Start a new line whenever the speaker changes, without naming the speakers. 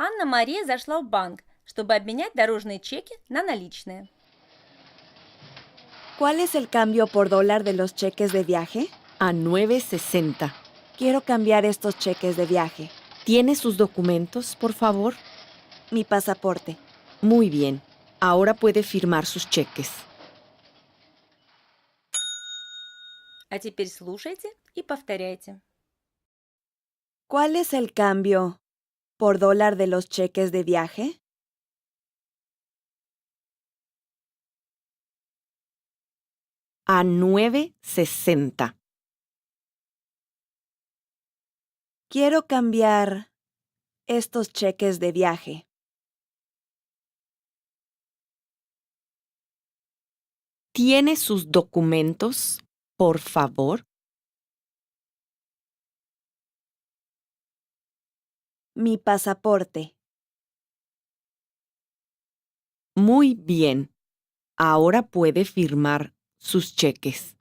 Анна Мария зашла в банк, чтобы обменять дорожные чеки на наличные.
¿Cuál es el cambio por dólar de los cheques de viaje?
A 9.60.
Quiero cambiar estos cheques de viaje.
¿Tiene sus documentos, por favor?
Mi pasaporte.
Muy bien. Ahora puede firmar sus cheques.
А теперь слушайте и повторяйте.
¿Cuál es el cambio por dólar de los cheques de viaje?
A 9.60.
Quiero cambiar estos cheques de viaje.
¿Tiene sus documentos, por favor?
Mi pasaporte.
Muy bien. Ahora puede firmar sus cheques.